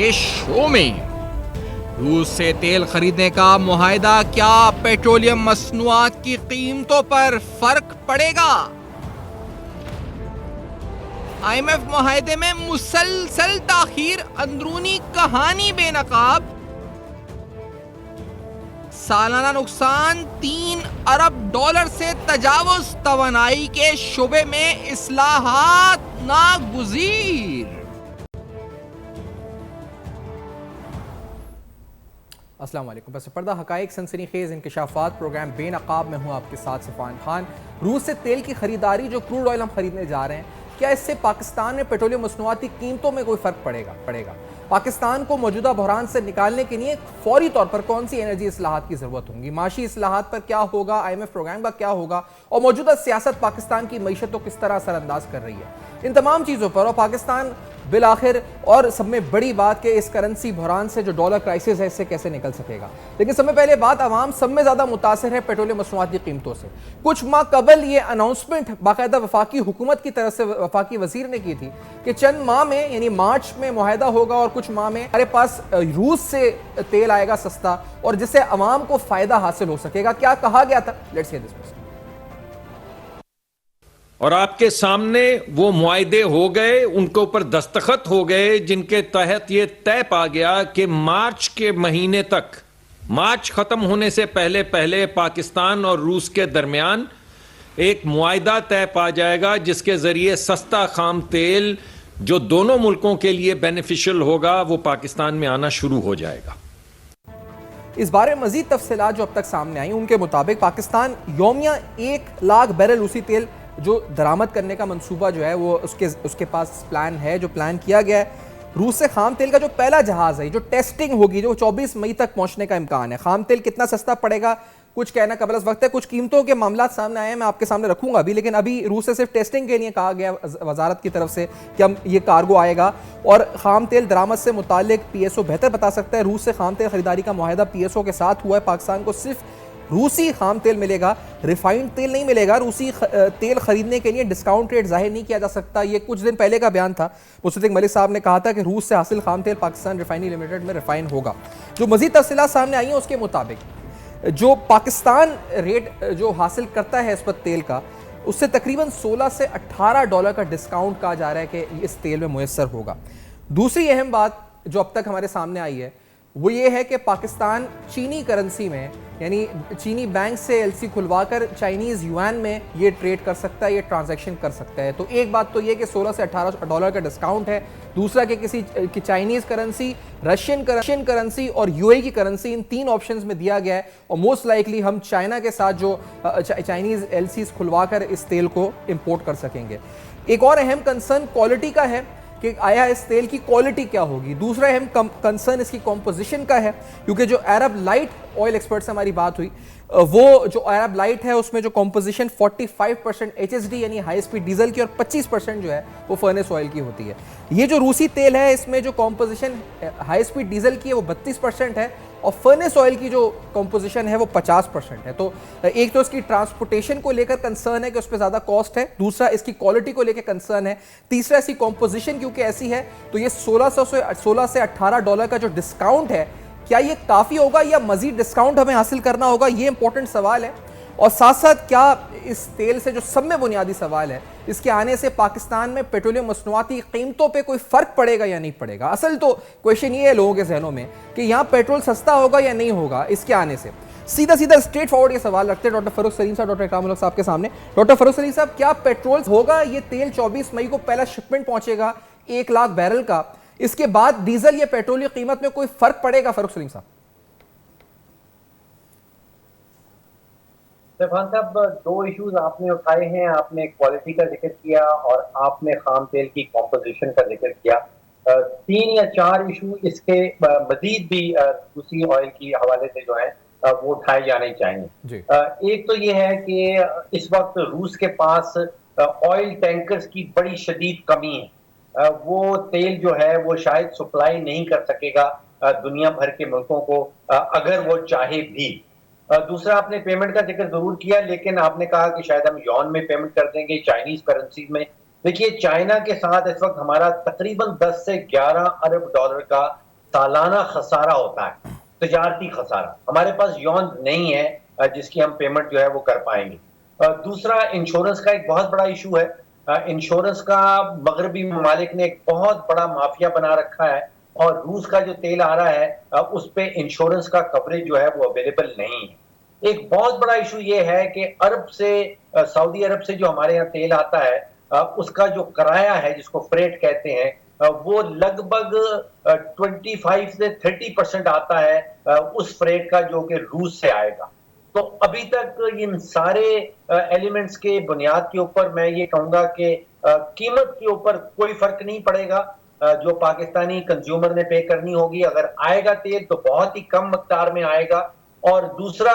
के शो में। रूस से तेल खरीदने का मुआहदा, क्या पेट्रोलियम मसनूआत की कीमतों पर फर्क पड़ेगा? IMF मुआहदे में मुसलसल ताखीर, अंदरूनी कहानी बेनकाब। सालाना नुकसान $3 अरब से तजावुज, तवानाई के शोबे में इस्लाहात नागुज़ीर। अस्सलाम वालेकुम। बस पर्दा हकाइक सनसनीखेज इंकशाफात प्रोग्राम बेनकाब में हूँ आपके साथ सफ़ान खान। रूस से तेल की खरीदारी, जो क्रूड ऑयल हम खरीदने जा रहे हैं, क्या इससे पाकिस्तान में पेट्रोलियम मसनूआत की कीमतों में कोई फ़र्क पड़ेगा? पाकिस्तान को मौजूदा बहरान से निकालने के लिए फौरी तौर पर कौन सी एनर्जी इस्लाहात की ज़रूरत होगी? माशी इस्लाहात पर क्या होगा? IMF प्रोग्राम का क्या होगा? और मौजूदा सियासत पाकिस्तान की मईशत को किस तरह असरअंदाज कर रही है? इन तमाम चीज़ों पर और पाकिस्तान बिल आखिर, और सब में बड़ी बात कि इस करेंसी बहरान से जो डॉलर क्राइसिस है, इससे कैसे निकल सकेगा। लेकिन सबसे पहले बात, आवाम सब में ज़्यादा मुतासर है पेट्रोलियम मसनूआत की कीमतों से। कुछ माह कबल ये अनाउंसमेंट बाकायदा वफाकी हुकूमत की तरफ से वफाकी वजीर ने की थी कि चंद माह में, यानी मार्च में मुआहदा होगा और कुछ माह में हमारे पास रूस से तेल आएगा सस्ता, और जिससे अवाम को फ़ायदा हासिल हो सकेगा। क्या कहा गया था? Let's hear this. और आपके सामने वो मुआहदे हो गए, उनके ऊपर दस्तखत हो गए, जिनके तहत ये तय पा गया कि मार्च के महीने तक, मार्च खत्म होने से पहले पहले पाकिस्तान और रूस के दरमियान एक मुआहदा तय पा जाएगा, जिसके जरिए सस्ता खाम तेल जो दोनों मुल्कों के लिए बेनिफिशियल होगा, वो पाकिस्तान में आना शुरू हो जाएगा। इस बारे में मजीद तफसीलात जो अब तक सामने आई, उनके मुताबिक पाकिस्तान यौमिया 1 लाख बैरल रूसी तेल जो दरामद करने का मंसूबा जो है, वो उसके पास प्लान है, जो प्लान किया गया है। रूस से खाम तेल का जो पहला जहाज है, जो टेस्टिंग होगी, जो 24 मई तक पहुंचने का इम्कान है। खाम तेल कितना सस्ता पड़ेगा, कुछ कहना कबल वक्त है। कुछ कीमतों के मामला सामने आए हैं, मैं आपके सामने रखूंगा अभी, लेकिन अभी रूस से सिर्फ टेस्टिंग के लिए कहा गया वजारत की तरफ से कि हम ये कार्गो आएगा। और खाम तेल दरामद से मुतालिक PSO बेहतर बता सकता है। रूस से खाम तेल खरीदारी का मुआहदा PSO के साथ हुआ है। पाकिस्तान को सिर्फ रूसी खाम तेल मिलेगा, रिफाइंड तेल नहीं मिलेगा। रूसी तेल खरीदने के लिए डिस्काउंट रेट जाहिर नहीं किया जा सकता। ये कुछ दिन पहले का बयान था। मुस्तफा मलिक साहब ने कहा था कि रूस से हासिल खाम तेल पाकिस्तान रिफाइनरी लिमिटेड में रिफाइन होगा। जो मजीद तफसीलात सामने आई हैं, उसके मुताबिक जो पाकिस्तान रेट जो हासिल करता है इस पर तेल का, उससे तकरीबन $16 से $18 का डिस्काउंट कहा जा रहा है कि इस तेल में मुयस्सर होगा। दूसरी अहम बात जो अब तक हमारे सामने आई है, वो ये है कि पाकिस्तान चीनी करेंसी में, यानी चीनी बैंक से LC खुलवाकर चाइनीज़ युआन में ये ट्रेड कर सकता है, ये ट्रांजैक्शन कर सकता है। तो एक बात तो ये कि $16 से $18 का डिस्काउंट है। दूसरा कि किसी की चाइनीज़ करेंसी, रशियन करेंसी और UAE की करेंसी, इन 3 ऑप्शंस में दिया गया है। और मोस्ट लाइकली हम चाइना के साथ जो चाइनीज़ LCs खुलवाकर इस तेल को इम्पोर्ट कर सकेंगे। एक और अहम कंसर्न क्वालिटी का है कि आया इस तेल की क्वालिटी क्या होगी। दूसरा अहम कंसर्न इसकी कॉम्पोजिशन का है, क्योंकि जो अरब लाइट ऑयल एक्सपर्ट से हमारी बात हुई, वो जो अरब लाइट है उसमें जो कॉम्पोजिशन 45% HSD यानी हाई स्पीड डीजल की और 25% जो है वो फर्नेस ऑयल की होती है। ये जो रूसी तेल है, इसमें जो कॉम्पोजिशन हाई स्पीड डीजल की है वो 32% है, और फर्नेस ऑयल की जो कॉम्पोजिशन है वो 50% है। तो एक तो इसकी ट्रांसपोर्टेशन को लेकर कंसर्न है कि उस पर ज़्यादा कॉस्ट है। दूसरा इसकी क्वालिटी को लेकर कंसर्न है। तीसरा इसकी कॉम्पोजिशन क्योंकि ऐसी है, तो ये $16 से $18 का जो डिस्काउंट है, क्या ये काफ़ी होगा या मजीद डिस्काउंट हमें हासिल करना होगा, ये इंपॉर्टेंट सवाल है। और साथ साथ क्या इस तेल से, जो सब में बुनियादी सवाल है, इसके आने से पाकिस्तान में पेट्रोलियम मसनूआत की कीमतों पे कोई फ़र्क पड़ेगा या नहीं पड़ेगा। असल तो क्वेश्चन ये है लोगों के जहनों में कि यहाँ पेट्रोल सस्ता होगा या नहीं होगा इसके आने से। सीधा स्ट्रेट फॉरवर्ड ये सवाल रखते हैं डॉक्टर फरूख सलीम साहब, डॉक्टर इकराम उल हक साहब के सामने। डॉक्टर फरूख सलीम साहब, क्या पेट्रोल होगा, ये तेल 24 मई को पहला शिपमेंट पहुंचेगा 1 लाख बैरल का, इसके बाद डीजल या पेट्रोल की कीमत में कोई फर्क पड़ेगा? फरूख सलीम साहब। इरफान साहब, 2 इश्यूज आपने उठाए हैं। आपने क्वालिटी का जिक्र किया और आपने खाम तेल की कॉम्पोजिशन का जिक्र किया। 3 या 4 इशू इसके मजीद भी रूसी ऑयल की हवाले से जो है वो उठाए जाने चाहिए। एक तो ये है कि इस वक्त रूस के पास ऑयल टैंकर्स की बड़ी शदीद कमी है। वो तेल जो है वो शायद सप्लाई नहीं कर सकेगा दुनिया भर के मुल्कों को, अगर वो चाहे भी। दूसरा, आपने पेमेंट का जिक्र जरूर किया, लेकिन आपने कहा कि शायद हम यौन में पेमेंट कर देंगे, चाइनीज करेंसी में। देखिए, चाइना के साथ इस वक्त हमारा तकरीबन 10 से 11 अरब डॉलर का सालाना खसारा होता है, तजारती खसारा। हमारे पास यौन नहीं है जिसकी हम पेमेंट जो है वो कर पाएंगे। दूसरा, इंश्योरेंस का एक बहुत बड़ा इशू है। इंश्योरेंस का मगरबी ममालिक ने एक बहुत बड़ा माफिया बना रखा है, और रूस का जो तेल आ रहा है उस पे इंश्योरेंस का कवरेज जो है वो अवेलेबल नहीं है। एक बहुत बड़ा इशू ये है कि अरब से, सऊदी अरब से जो हमारे यहाँ तेल आता है, उसका जो किराया है जिसको फ्रेट कहते हैं, वो लगभग 25 से 30% आता है उस फ्रेट का जो कि रूस से आएगा। तो अभी तक इन सारे एलिमेंट्स के बुनियाद के ऊपर मैं ये कहूंगा कि कीमत के ऊपर कोई फर्क नहीं पड़ेगा। जो पाकिस्तानी कंज्यूमर ने पे करनी होगी, अगर आएगा तेल तो बहुत ही कम मकदार में आएगा। और दूसरा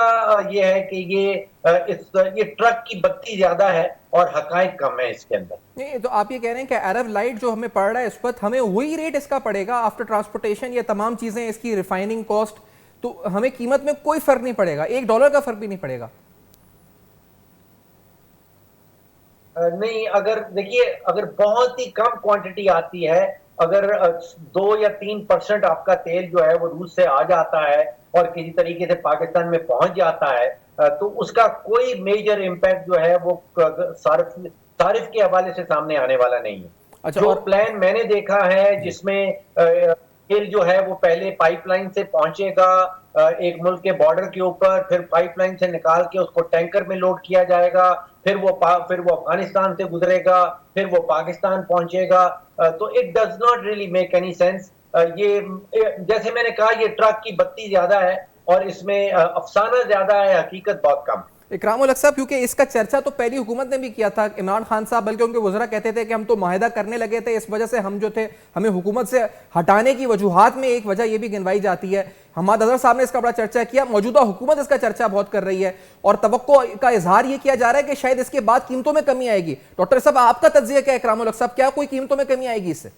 ये है कि ये ट्रक की बत्ती ज्यादा है और हकायक कम है इसके अंदर। नहीं, तो आप ये कह रहे हैं कि अरब लाइट जो हमें पड़ रहा है इस वक्त, हमें वही रेट इसका पड़ेगा आफ्टर ट्रांसपोर्टेशन, ये तमाम चीजें, इसकी रिफाइनिंग कॉस्ट, तो हमें कीमत में कोई फर्क नहीं पड़ेगा, $1 का फर्क भी नहीं पड़ेगा? नहीं, अगर देखिए, अगर बहुत ही कम क्वांटिटी आती है, अगर 2 या 3% आपका तेल जो है वो रूस से आ जाता है और किसी तरीके से पाकिस्तान में पहुंच जाता है, तो उसका कोई मेजर इम्पैक्ट जो है वो सारिफ के हवाले से सामने आने वाला नहीं है। अच्छा, जो और प्लान मैंने देखा है जिसमें तेल जो है वो पहले पाइपलाइन से पहुंचेगा एक मुल्क के बॉर्डर के ऊपर, फिर पाइपलाइन से निकाल के उसको टैंकर में लोड किया जाएगा, फिर वो अफगानिस्तान से गुजरेगा, फिर वो पाकिस्तान पहुंचेगा। तो it does not really make any sense. ये जैसे मैंने कहा, ये ट्रक की बत्ती ज्यादा है और इसमें अफसाना ज्यादा है, हकीकत बहुत कम। इकरामुल हक साहब, क्योंकि इसका चर्चा तो पहली हुकूमत ने भी किया था, इमरान खान साहब बल्कि उनके वज़रा कहते थे कि हम तो मुआहिदा करने लगे थे, इस वजह से हम जो थे, हमें हुकूमत से हटाने की वजूहात में एक वजह यह भी गिनवाई जाती है। हमाद अजहर साहब ने इसका बड़ा चर्चा किया, मौजूदा हुकूमत इसका चर्चा बहुत कर रही है और तवक्को का इजहार यह किया जा रहा है कि शायद इसके बाद कीमतों में कमी आएगी। डॉक्टर साहब, आपका तज्जिया क्या है? इकरामुल हक साहब, क्या कोई कीमतों में कमी आएगी इससे?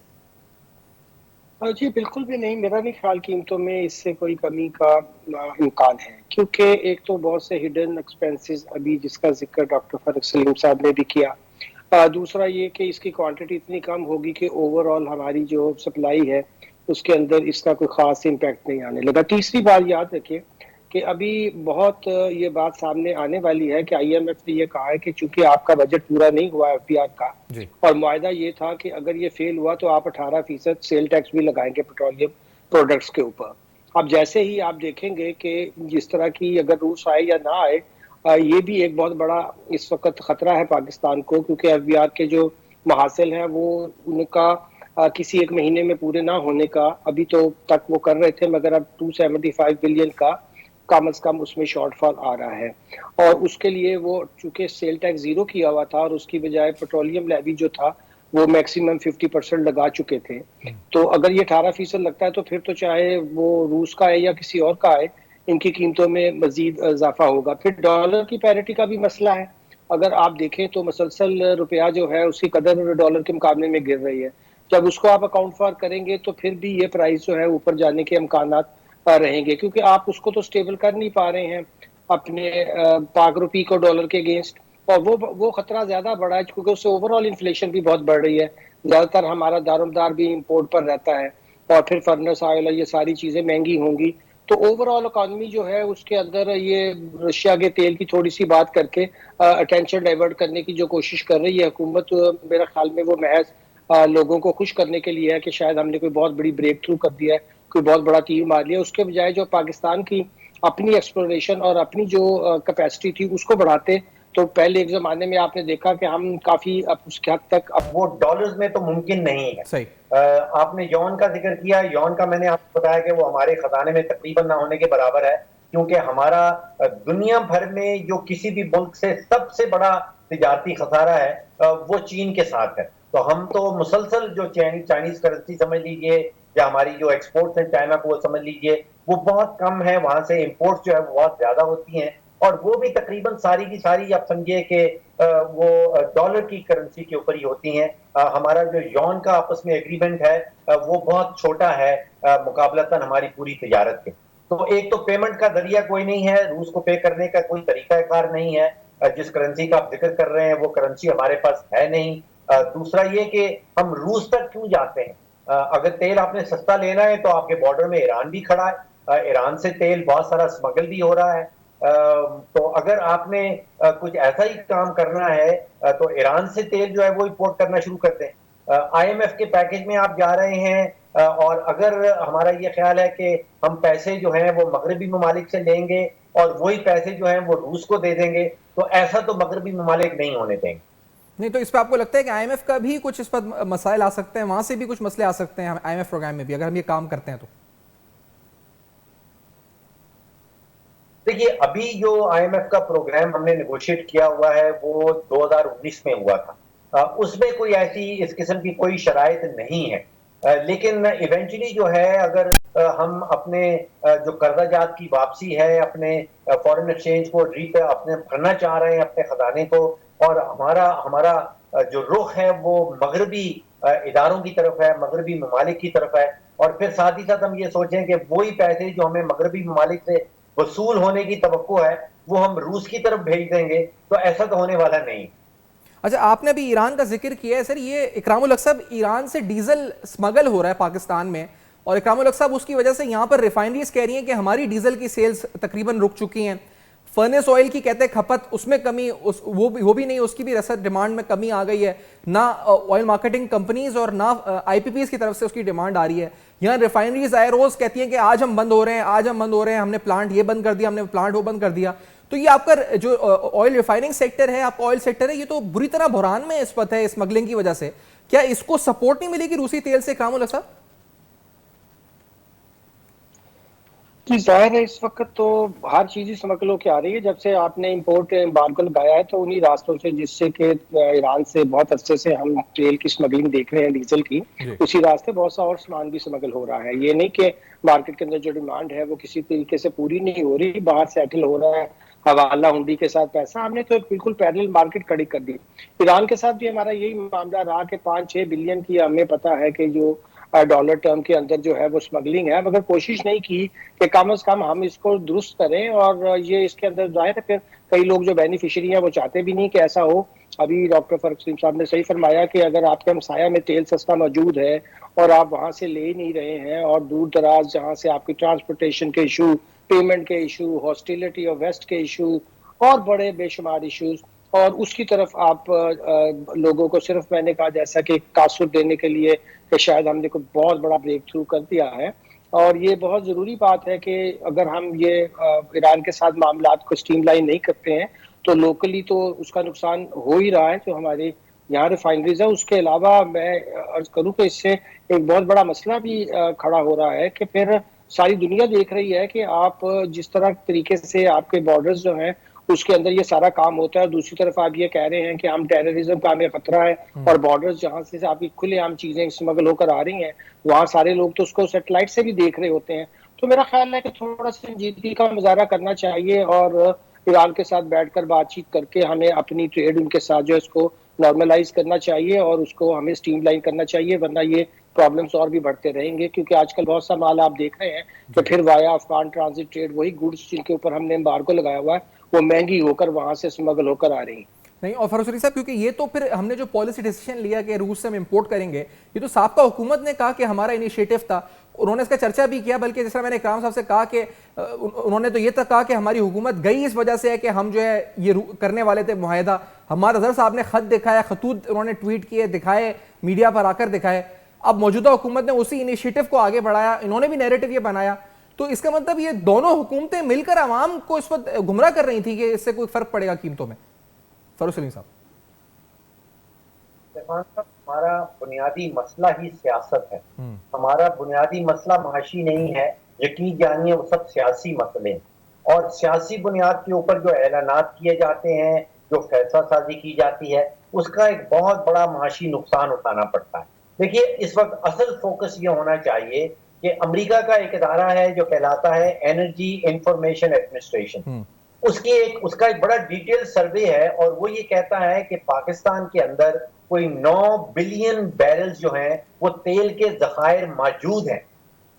जी बिल्कुल भी नहीं, मेरा नहीं ख्याल कीमतों में इससे कोई कमी का इम्कान है, क्योंकि एक तो बहुत से हिडन एक्सपेंसेस अभी जिसका जिक्र डॉक्टर फारूक सलीम साहब ने भी किया, दूसरा ये कि इसकी क्वांटिटी इतनी कम होगी कि ओवरऑल हमारी जो सप्लाई है उसके अंदर इसका कोई ख़ास इम्पैक्ट नहीं आने लगा। तीसरी बात याद रखिए कि अभी बहुत ये बात सामने आने वाली है कि IMF ने ये कहा है कि चूंकि आपका बजट पूरा नहीं हुआ FDR का, और मुआहदा ये था कि अगर ये फेल हुआ तो आप 18% सेल टैक्स भी लगाएंगे पेट्रोलियम प्रोडक्ट्स के ऊपर। अब जैसे ही आप देखेंगे कि जिस तरह की अगर रूस आए या ना आए, ये भी एक बहुत बड़ा इस वक्त खतरा है पाकिस्तान को, क्योंकि FDR के जो महासिल हैं वो उनका किसी एक महीने में पूरे ना होने का अभी तो तक वो कर रहे थे, मगर अब 275 बिलियन का कम अज कम उसमें शॉर्टफॉल आ रहा है। और उसके लिए वो चूंकि सेल टैक्स जीरो किया हुआ था और उसकी बजाय पेट्रोलियम लेवी जो था वो मैक्सिमम 50% लगा चुके थे, तो अगर ये 18% लगता है तो फिर तो चाहे वो रूस का है या किसी और का है, इनकी कीमतों में मजीद इजाफा होगा। फिर डॉलर की पैरिटी का भी मसला है। अगर आप देखें तो मसलसल रुपया जो है उसकी कदर डॉलर के मुकाबले में गिर रही है। जब उसको आप अकाउंट फॉर करेंगे तो फिर भी ये प्राइस जो है ऊपर जाने के इम्कानात रहेंगे, क्योंकि आप उसको तो स्टेबल कर नहीं पा रहे हैं अपने पाक रुपी को डॉलर के अगेंस्ट, और वो खतरा ज्यादा बड़ा है क्योंकि उससे ओवरऑल इन्फ्लेशन भी बहुत बढ़ रही है। ज्यादातर हमारा दारोमदार भी इंपोर्ट पर रहता है और फिर फर्नेस ऑयल और ये सारी चीजें महंगी होंगी, तो ओवरऑल इकॉनमी जो है उसके अंदर ये रशिया के तेल की थोड़ी सी बात करके अटेंशन डाइवर्ट करने की जो कोशिश कर रही है हुकूमत, मेरा ख्याल में वो महज लोगों को खुश करने के लिए है कि शायद हमने कोई बहुत बड़ी ब्रेक थ्रू कर दिया है, कोई बहुत बड़ा तीर मार लिया। उसके बजाय जो पाकिस्तान की अपनी एक्सप्लोरेशन और अपनी जो कैपेसिटी थी उसको बढ़ाते, तो पहले एक जमाने में आपने देखा कि हम काफी उसके हद तक वो डॉलर्स में तो मुमकिन नहीं है। सही। आपने यौन का जिक्र किया, यौन का मैंने आपको बताया कि वो हमारे खजाने में तकरीबन ना होने के बराबर है, क्योंकि हमारा दुनिया भर में जो किसी भी मुल्क से सबसे बड़ा तिजारती खसारा है वो चीन के साथ है। तो हम तो मुसलसल जो चाइनीज करेंसी समझ लीजिए या हमारी जो एक्सपोर्ट्स है चाइना को वो समझ लीजिए, वो बहुत कम है, वहां से इंपोर्ट जो है वो बहुत ज्यादा होती हैं, और वो भी तकरीबन सारी की सारी आप समझिए कि वो डॉलर की करेंसी के ऊपर ही होती हैं। हमारा जो यौन का आपस में एग्रीमेंट है वो बहुत छोटा है मुकाबलतन हमारी पूरी तिजारत के। तो एक तो पेमेंट का जरिया कोई नहीं है, रूस को पे करने का कोई तरीकाकार नहीं है, जिस करेंसी का आप जिक्र कर रहे हैं वो करेंसी हमारे पास है नहीं। दूसरा ये कि हम रूस तक क्यों जाते हैं, अगर तेल आपने सस्ता लेना है तो आपके बॉर्डर में ईरान भी खड़ा है, ईरान से तेल बहुत सारा स्मगल भी हो रहा है। तो अगर आपने कुछ ऐसा ही काम करना है तो ईरान से तेल जो है वो इंपोर्ट करना शुरू कर दें। IMF के पैकेज में आप जा रहे हैं और अगर हमारा ये ख्याल है कि हम पैसे जो हैं वो मगरबी ममालिक से लेंगे और वही पैसे जो हैं वो रूस को दे देंगे, तो ऐसा तो मगरबी ममालिक नहीं होने देंगे। नहीं, तो इस पर आपको लगता है कि आईएमएफ का भी कुछ इस पर मसाइल आ सकते हैं, वहां से भी कुछ मसले आ सकते हैं आईएमएफ प्रोग्राम में भी, अगर हम ये काम करते हैं तो? देखिए, अभी जो IMF का प्रोग्राम हमने नेगोशिएट किया हुआ है वो 2019 में हुआ था। उसमें कोई ऐसी इस किस्म की कोई शराइत नहीं है। लेकिन इवेंचुअली जो है, अगर हम अपने जो कर्जाजात की वापसी है, अपने फॉरेन एक्सचेंज को अपने भरना चाह रहे हैं अपने खजाने को, और हमारा हमारा जो रुख है वो मगरबी इदारों की तरफ है, मगरबी ममालिक की तरफ है, और फिर साथ ही साथ हम ये सोचें कि वही पैसे जो हमें मगरबी ममालिक से वसूल होने की तवक्को है वो हम रूस की तरफ भेज देंगे, तो ऐसा तो होने वाला नहीं। अच्छा, आपने अभी ईरान का जिक्र किया है सर, ये इकरामुल हक साहब, ईरान से डीजल स्मगल हो रहा है पाकिस्तान में, और इकरामुल हक साहब उसकी वजह से यहाँ पर रिफाइनरीज कह रही हैं कि हमारी डीजल की सेल्स तकरीबन रुक चुकी हैं। फर्नेस ऑयल की कहते हैं खपत, उसमें कमी, वो भी नहीं, उसकी भी रसद डिमांड में कमी आ गई है। ना ऑयल मार्केटिंग कंपनीज और ना आईपीपीज की तरफ से उसकी डिमांड आ रही है। यहाँ रिफाइनरीज आए रोज कहती हैं कि आज हम बंद हो रहे हैं, आज हम बंद हो रहे हैं, हमने प्लांट ये बंद कर दिया, हमने प्लांट वो बंद कर दिया। तो ये आपका जो ऑयल रिफाइनिंग सेक्टर है, आपका ऑयल सेक्टर है, ये तो बुरी तरह बुरहान में इस वक्त है स्मगलिंग की वजह से। क्या इसको सपोर्ट नहीं मिलेगी रूसी तेल से, इकरामुल हक साहब? जी, जाहिर है इस वक्त तो हर चीज ही समझ लो कि आ रही है। जब से आपने इंपोर्ट एम्बार्गो लगाया है तो उन्हीं रास्तों से जिससे कि ईरान से बहुत अरसे से हम तेल की स्मगलिंग देख रहे हैं, डीजल की, उसी रास्ते बहुत सा और सामान भी स्मगल हो रहा है। ये नहीं कि मार्केट के अंदर जो डिमांड है वो किसी तरीके से पूरी नहीं हो रही, बाहर सेटल हो रहा है हवाला हुंडी के साथ पैसा। हमने तो बिल्कुल पैरेलल मार्केट खड़ी कर दी। ईरान के साथ भी हमारा यही मामला रहा कि 5-6 बिलियन की हमें पता है कि जो डॉलर टर्म के अंदर जो है वो स्मगलिंग है, मगर कोशिश नहीं की कि कम से कम हम इसको दुरुस्त करें। और ये इसके अंदर जाहिर है फिर कई लोग जो बेनिफिशियरी हैं वो चाहते भी नहीं कि ऐसा हो। अभी डॉक्टर फरूख सलीम साहब ने सही फरमाया कि अगर आपके हमसाया में तेल सस्ता मौजूद है और आप वहां से ले नहीं रहे हैं, और दूर दराज जहां से आपकी ट्रांसपोर्टेशन के इशू, पेमेंट के इशू, हॉस्टिलिटी ऑफ वेस्ट के इशू और बड़े बेशुमार इश्यूज, और उसकी तरफ आप लोगों को सिर्फ, मैंने कहा जैसा कि तासुर देने के लिए कि शायद हमने कोई बहुत बड़ा ब्रेक थ्रू कर दिया है। और ये बहुत ज़रूरी बात है कि अगर हम ये ईरान के साथ मामलात को स्ट्रीमलाइन नहीं करते हैं तो लोकली तो उसका नुकसान हो ही रहा है जो हमारे यहाँ रिफाइनरीज है। उसके अलावा मैं अर्ज करूँ कि इससे एक बहुत बड़ा मसला भी खड़ा हो रहा है कि फिर सारी दुनिया देख रही है कि आप जिस तरह तरीके से आपके बॉर्डर्स जो हैं उसके अंदर ये सारा काम होता है, दूसरी तरफ आप ये कह रहे हैं कि हम टेररिज्म का हमें खतरा है, और बॉर्डर्स जहां से आपकी खुलेआम चीजें स्मगल होकर आ रही हैं वहां सारे लोग तो उसको सैटेलाइट से भी देख रहे होते हैं। तो मेरा ख्याल है कि थोड़ा संजीदगी का मुजाहरा करना चाहिए और ईरान के साथ बैठकर बातचीत करके हमें अपनी ट्रेड उनके साथ जो है इसको नॉर्मलाइज करना चाहिए और उसको हमें स्ट्रीमलाइन करना चाहिए, वरना ये प्रॉब्लम्स और भी बढ़ते रहेंगे। क्योंकि आजकल बहुत सा माल आप देख रहे हैं कि फिर वाया अफगान ट्रांजिट ट्रेड, वही गुड्स जिनके ऊपर हमने एम्बार्गो लगाया हुआ है, वो महंगी होकर वहां से स्मगल होकर आ रही। नहीं, और फरूख सलीम साहब, क्योंकि ये तो फिर हमने जो पॉलिसी डिसीजन लिया कि रूस से हम इंपोर्ट करेंगे, ये तो साबका हुकूमत ने कहा कि हमारा इनिशिएटिव था, उन्होंने इसका चर्चा भी किया। बल्कि जैसा मैंने इकराम साहब से कहा कि उन्होंने तो ये तक कहा कि हमारी हुकूमत गई इस वजह से है कि हम जो है ये करने वाले थे मुआहदा। हमारा अजहर साहब ने खत दिखाया, खतूत उन्होंने ट्वीट किए, दिखाए, मीडिया पर आकर दिखाए। अब मौजूदा हुकूमत ने उसी इनिशिएटिव को आगे बढ़ाया, इन्होंने भी नैरेटिव ये बनाया। तो इसका मतलब ये दोनों हुकूमतें मिलकर आवाम को इस वक्त गुमराह कर रही थी कि इससे कोई फर्क पड़ेगा कीमतों में। फरूख सलीम साहब, हमारा बुनियादी मसला ही सियासत है। हमारा बुनियादी मसला माशी नहीं है, यकीन जानिए वो सब सियासी मसले हैं। और सियासी बुनियाद के ऊपर जो ऐलानात किए जाते हैं, जो फैसला साजी की जाती है, उसका एक बहुत बड़ा माशी नुकसान उठाना पड़ता है। देखिए, इस वक्त असल फोकस ये होना चाहिए कि अमेरिका का एक इदारा है जो कहलाता है एनर्जी इंफॉर्मेशन एडमिनिस्ट्रेशन, उसका एक बड़ा डिटेल सर्वे है, और वो ये कहता है कि पाकिस्तान के अंदर कोई 9 बिलियन बैरल्स जो हैं वो तेल के जखायर मौजूद हैं।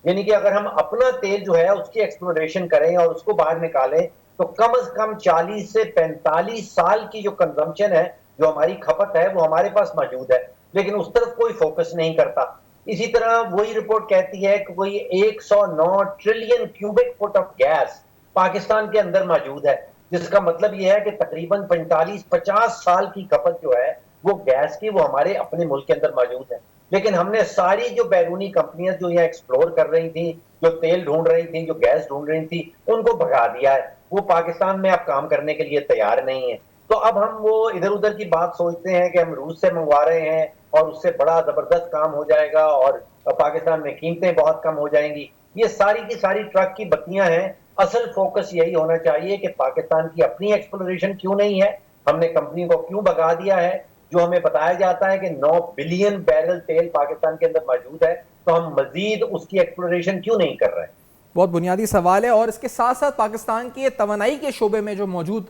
यानी कि अगर हम अपना तेल जो है उसकी एक्सप्लोरेशन करें और उसको बाहर निकालें तो कम से कम 40 से 45 साल की जो कंजम्पशन है, जो हमारी खपत है, वो हमारे पास मौजूद है। लेकिन उस तरफ कोई फोकस नहीं करता। इसी तरह वही रिपोर्ट कहती है कि कोई 109 trillion cubic foot of gas Pakistan के अंदर मौजूद है, जिसका मतलब यह है कि तकरीबन 45-50 साल की खपत जो है वो गैस की, वो हमारे अपने मुल्क के अंदर मौजूद है। लेकिन हमने सारी जो बैरूनी कंपनियां जो यहाँ एक्सप्लोर कर रही थी, जो तेल ढूंढ रही थी, जो गैस ढूंढ रही थी, उनको भगा दिया है। वो पाकिस्तान में अब काम करने के लिए तैयार नहीं है। तो अब हम वो इधर उधर की बात सोचते हैं कि हम रूस से मंगवा रहे हैं और उससे बड़ा जबरदस्त काम हो जाएगा और पाकिस्तान में कीमतें बहुत कम हो जाएंगी। ये सारी की सारी ट्रक की बत्तियां हैं। असल फोकस यही होना चाहिए कि पाकिस्तान की अपनी एक्सप्लोरेशन क्यों नहीं है, हमने कंपनी को क्यों भगा दिया है। जो हमें बताया जाता है कि 9 बिलियन बैरल तेल पाकिस्तान के अंदर मौजूद है, तो हम मजीद उसकी एक्सप्लोरेशन क्यों नहीं कर रहे हैं। बहुत बुनियादी सवाल है। और इसके साथ साथ पाकिस्तान के तवानाई के शोबे में जो मौजूद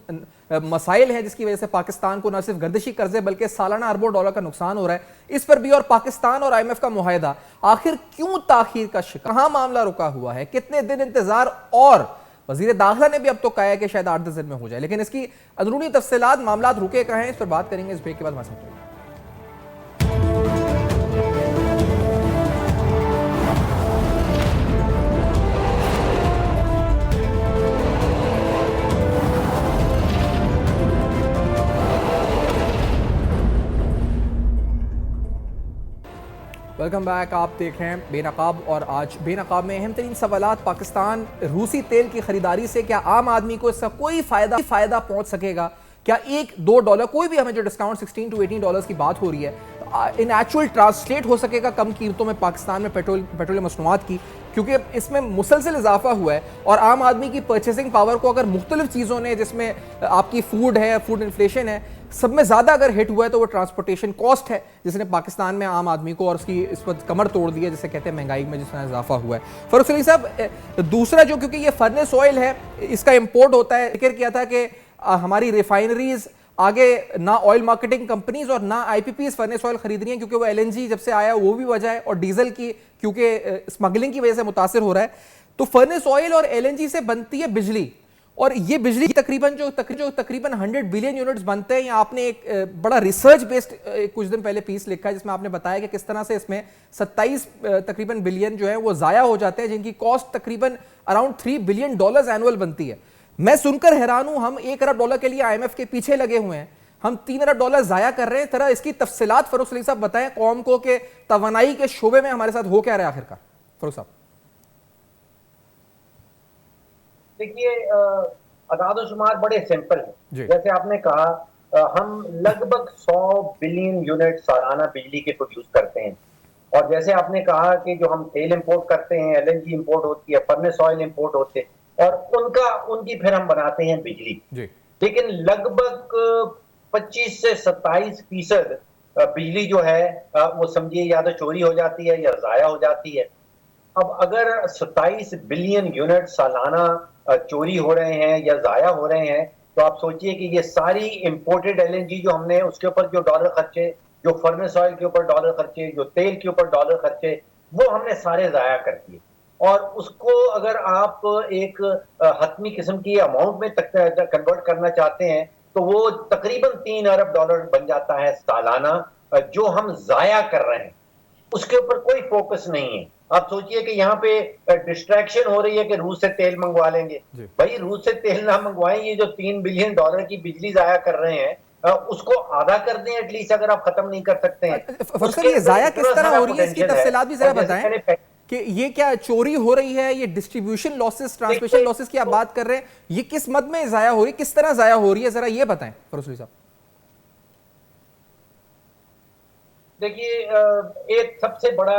मसाइल हैं, जिसकी वजह से पाकिस्तान को न सिर्फ गर्दिशी कर्जे बल्कि सालाना अरबों डॉलर का नुकसान हो रहा है, इस पर भी और पाकिस्तान और IMF का मुआहदा आखिर क्यों ताखीर का शिकार, कहां मामला रुका हुआ है, कितने दिन इंतजार। और वजीर दाखिला ने भी अब तो कहा है कि शायद 8-10 दिन में हो जाए, लेकिन इसकी अंदरूनी तफसीलात, मामला रुके कहाँ हैं, इस पर बात करेंगे इस ब्रेक के बाद। हमारे साथ वेलकम बैक। आप देख रहे हैं बेनकाब, और आज बेनकाब में अहम तरीन सवालात पाकिस्तान रूसी तेल की खरीदारी से क्या आम आदमी को इसका कोई फायदा पहुंच सकेगा? क्या $1-2 कोई भी हमें जो डिस्काउंट $16 to $18 की बात हो रही है इन एक्चुअल ट्रांसलेट हो सकेगा कम कीमतों में पाकिस्तान में पेट्रोलियम मसनूआत की? क्योंकि इसमें मुसलसल इजाफा हुआ है और आम आदमी की परचेसिंग पावर को अगर मुख्तलिफ चीज़ों ने, जिसमें आपकी फूड है, फूड इन्फ्लेशन है, सब में ज़्यादा अगर हिट हुआ है तो वो ट्रांसपोर्टेशन कॉस्ट है, जिसने पाकिस्तान में आम आदमी को और उसकी इस पर कमर तोड़ दी है, जिसे कहते हैं महंगाई में जिसमें इजाफा हुआ है। फरूख सलीम साहब, दूसरा जो, क्योंकि ये फर्नेस ऑयल है, इसका इंपोर्ट होता है, जिक्र किया था कि हमारी रिफाइनरीज आगे ना ऑयल मार्केटिंग कंपनीज और ना IPPs फर्नेस ऑयल खरीद रही हैं, क्योंकि वो LNG जब से आया वो भी वजह है, और डीजल की क्योंकि स्मगलिंग की वजह से मुतासिर हो रहा है। तो फर्नेस ऑयल और LNG से बनती है बिजली, और ये बिजली तकरीबन 100 बिलियन यूनिट्स बनते हैं। आपने एक बड़ा रिसर्च बेस्ड कुछ दिन पहले पीस लिखा है जिसमें आपने बताया कि किस तरह से इसमें 27 तकरीबन बिलियन जो है वो जाया हो जाते हैं, जिनकी कॉस्ट तकरीबन अराउंड $3 बिलियन एनुअल बनती है। मैं सुनकर हैरान हूं, हम $1 अरब के लिए IMF के पीछे लगे हुए हैं, हम $3 अरब जाया कर रहे हैं। तरह इसकी तफसीलात फरूख सलीम साहब बताएं कौम को कि तवानाई के शोबे में हमारे साथ हो क्या रहा है आखिरकार। फरूख साहब देखिए, अदाद-ओ-शुमार बड़े सिंपल है। जैसे आपने कहा, हम लगभग 100 बिलियन यूनिट सालाना बिजली के प्रोड्यूस करते हैं, और जैसे आपने कहा कि जो हम तेल इंपोर्ट करते हैं, LNG इंपोर्ट होती है, फर्नेस ऑयल इंपोर्ट होते हैं, और उनकी फिर हम बनाते हैं बिजली। लेकिन लगभग 25 से 27% बिजली जो है वो समझिए या तो चोरी हो जाती है या जाया हो जाती है। अब अगर 27 बिलियन यूनिट सालाना चोरी हो रहे हैं या जाया हो रहे हैं, तो आप सोचिए कि ये सारी इंपोर्टेड LNG जो हमने उसके ऊपर जो डॉलर खर्चे, जो फर्नेस ऑयल के ऊपर डॉलर खर्चे, जो तेल के ऊपर डॉलर खर्चे, वो हमने सारे जाया कर दिए। और उसको अगर आप एक हतमी किस्म की अमाउंट में कन्वर्ट करना चाहते हैं, तो वो तकरीबन $3 अरब बन जाता है सालाना, जो हम जाया कर रहे हैं। उसके ऊपर कोई फोकस नहीं है। आप सोचिए कि यहाँ पे डिस्ट्रैक्शन हो रही है कि रूस से तेल मंगवा लेंगे। भाई, रूस से तेल ना मंगवाएं, ये जो $3 बिलियन की बिजली जाया कर रहे हैं उसको आधा कर दें एटलीस्ट, अगर आप खत्म नहीं कर सकते हैं। ये जाया किस तरह हो रही है, इसकी तफसीलात भी जरा बताएं कि ये क्या चोरी हो रही है, ये डिस्ट्रीब्यूशन लॉसेस, ट्रांसमिशन लॉसेस की आप बात कर रहे हैं, ये किस मद में जाया हो रही है, किस तरह जाया हो रही है, जरा ये बताएं फरूख साहब। देखिए, एक सबसे बड़ा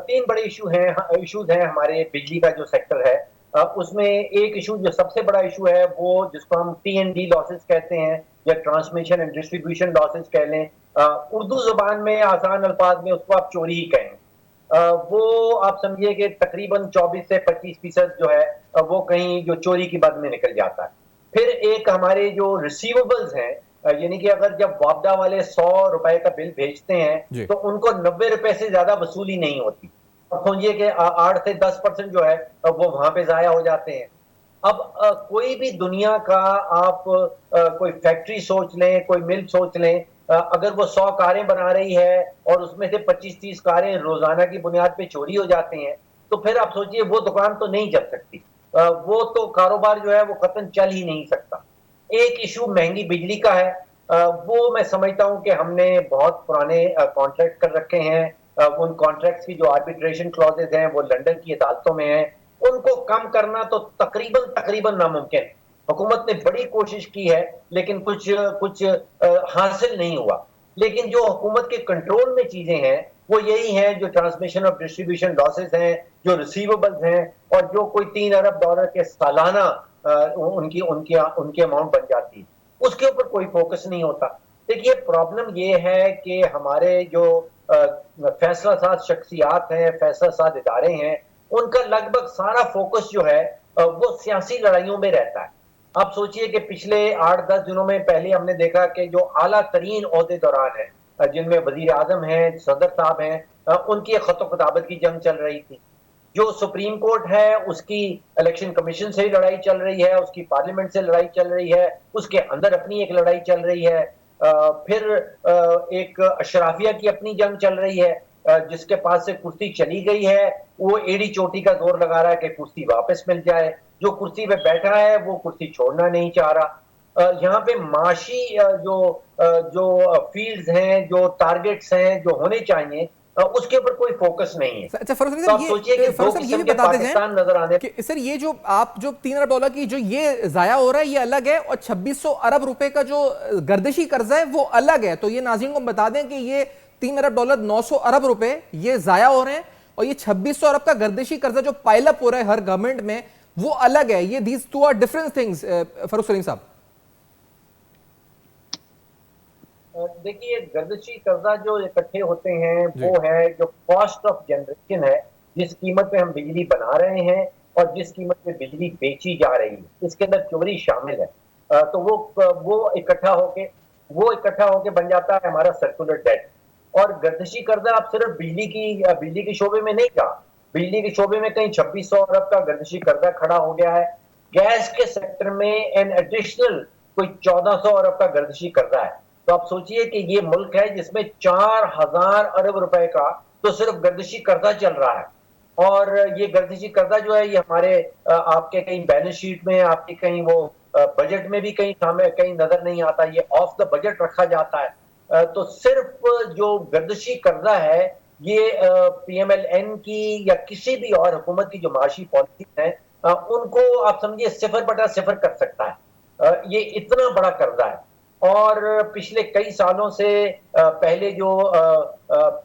3 बड़े इश्यूज हैं हमारे बिजली का जो सेक्टर है। उसमें एक इशू जो सबसे बड़ा इशू है वो जिसको हम T&D लॉसेस कहते हैं, या ट्रांसमिशन एंड डिस्ट्रीब्यूशन लॉसेस कह लें। उर्दू जुबान में आसान अल्फाज में उसको आप चोरी ही कहें। वो आप समझिए कि तकरीबन 24 से 25% जो है वो कहीं जो चोरी की बद में निकल जाता है। फिर एक हमारे जो रिसीवेबल्स हैं, यानी कि अगर जब वापडा वाले $100 का बिल भेजते हैं तो उनको $90 से ज्यादा वसूली नहीं होती। अब समझिए कि 8 से 10% जो है वो वहां पे जाया हो जाते हैं। अब कोई भी दुनिया का आप कोई फैक्ट्री सोच लें, कोई मिल सोच लें, अगर वो 100 कारें बना रही है और उसमें से 25-30 कारें रोजाना की बुनियाद पे चोरी हो जाती हैं, तो फिर आप सोचिए वो दुकान तो नहीं चल सकती। वो तो कारोबार जो है वो कतई चल ही नहीं सकता। एक इशू महंगी बिजली का है। वो मैं समझता हूं कि हमने बहुत पुराने कॉन्ट्रैक्ट कर रखे हैं। उन कॉन्ट्रैक्ट्स की जो आर्बिट्रेशन क्लॉजेज हैं वो लंदन की अदालतों में हैं। उनको कम करना तो तकरीबन तकरीबन नामुमकिन है। हुकूमत ने बड़ी कोशिश की है, लेकिन कुछ कुछ हासिल नहीं हुआ। लेकिन जो हुकूमत के कंट्रोल में चीजें हैं वो यही हैं, जो ट्रांसमिशन और डिस्ट्रीब्यूशन लॉसेस हैं, जो रिसीवेबल्स हैं, और जो कोई $3 अरब के सालाना उनकी उनकी उनकी अमाउंट बन जाती है, उसके ऊपर कोई फोकस नहीं होता। देखिए प्रॉब्लम ये है कि हमारे जो फैसला साज शख्सियात हैं, फैसला साज इदारे हैं, उनका लगभग सारा फोकस जो है वो सियासी लड़ाइयों में रहता है। आप सोचिए कि पिछले 8-10 दिनों में पहले हमने देखा कि जो आला तरीन ओहदेदारान हैं, जिनमें वजीर आजम हैं, सदर साहब हैं, उनकी खतो खिताबत की जंग चल रही थी। जो सुप्रीम कोर्ट है उसकी इलेक्शन कमीशन से लड़ाई चल रही है, उसकी पार्लियामेंट से लड़ाई चल रही है, उसके अंदर अपनी एक लड़ाई चल रही है। फिर एक अशराफिया की अपनी जंग चल रही है। जिसके पास से कुर्सी चली गई है वो एड़ी चोटी का जोर लगा रहा है कि कुर्सी वापस मिल जाए। जो कुर्सी पे बैठा है वो कुर्सी छोड़ना नहीं चाह रहा। यहाँ पे माशी जो फील्ड्स हैं, जो टारगेट्स हैं, जो होने चाहिए, उसके ऊपर कोई फोकस नहीं है। अच्छा फरूख तो आप सोचिए कि दो ये किस्म भी के बताते पाकिस्तान नजर आने कि सर ये जो आप जो $3 अरब की जो ये जाया हो रहा है ये अलग है, और 2600 अरब रुपए का जो गर्दिशी कर्जा है वो अलग है। तो ये नाज़रीन को बता दें कि ये $3 अरब 900 अरब रुपए ये जाया हो रहे हैं, और ये 2600 अरब का गर्दिशी कर्जा जो पाइलअप हो रहा है हर गवर्नमेंट में वो अलग है। ये these two are different things. Farooq Salim साहब देखिए गर्दिशी कर्जा जो इकट्ठे होते हैं वो है जो कॉस्ट ऑफ जनरेशन है, जिस कीमत पे हम बिजली बना रहे हैं और जिस कीमत पे बिजली बेची जा रही है, इसके अंदर चोरी शामिल है। तो वो इकट्ठा होके बन जाता है हमारा सर्कुलर डेट। और गर्दिशी कर्जा आप सिर्फ बिजली के शोबे में नहीं कहा, बिजली के शोबे में कहीं 2600 अरब का गर्दिशी कर्जा खड़ा हो गया है। गैस के सेक्टर में एन एडिशनल कोई 1400 अरब का गर्दिशी कर्जा है। तो आप सोचिए कि ये मुल्क है जिसमें 4000 अरब रुपए का तो सिर्फ गर्दिशी कर्जा चल रहा है। और ये गर्दिशी कर्जा जो है ये हमारे आपके कहीं बैलेंस शीट में, आपके कहीं वो बजट में भी कहीं नजर नहीं आता, ये ऑफ द बजट रखा जाता है। तो सिर्फ जो गर्दिशी कर्जा है ये PMLN की या किसी भी और हुकूमत की जो माशी पॉलिसी है उनको आप समझिए 0/0 कर सकता है। ये इतना बड़ा कर्जा है। और पिछले कई सालों से पहले जो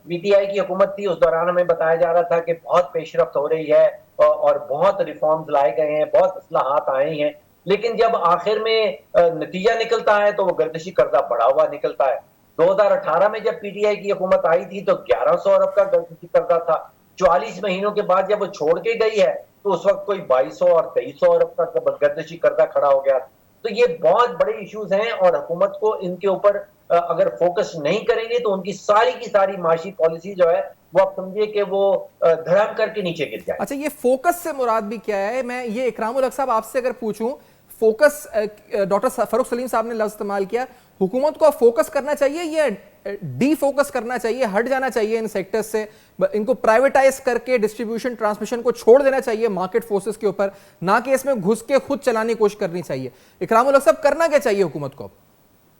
PTI की हुकूमत थी उस दौरान हमें बताया जा रहा था कि बहुत पेशरफ्त हो रही है और बहुत रिफॉर्म्स लाए गए हैं, बहुत इस्लाहात आए हैं, लेकिन जब आखिर में नतीजा निकलता है तो वो गर्दिशी कर्जा बढ़ा हुआ निकलता है। 2018 में जब PTI की हुकूमत आई थी तो 1100 अरब का गर्दिशी कर्जा था। 44 महीनों के बाद जब वो छोड़ के गई है तो उस वक्त कोई 2200 और 2300 अरब का गर्दिशी कर्जा खड़ा हो गया। तो ये बहुत बड़े इश्यूज हैं और हुकूमत को इनके ऊपर अगर फोकस नहीं करेंगे तो उनकी की सारी माशी पॉलिसी जो है वो आप समझिए कि वो धड़ाम करके नीचे गिर जाए। अच्छा ये फोकस से मुराद भी क्या है? मैं ये इकरामुल हक साहब आपसे अगर पूछूं, फोकस डॉक्टर फरूख सलीम साहब ने लफ्ज इस्तेमाल किया, हुकूमत को फोकस करना चाहिए या डी फोकस करना चाहिए, हट जाना चाहिए इन सेक्टर्स से, इनको प्राइवेटाइज करके डिस्ट्रीब्यूशन ट्रांसमिशन को छोड़ देना चाहिए मार्केट फोर्सेस के ऊपर, ना कि इसमें घुस के खुद चलाने की कोशिश करनी चाहिए? इकरामुल हक साहब करना क्या चाहिए हुकूमत को?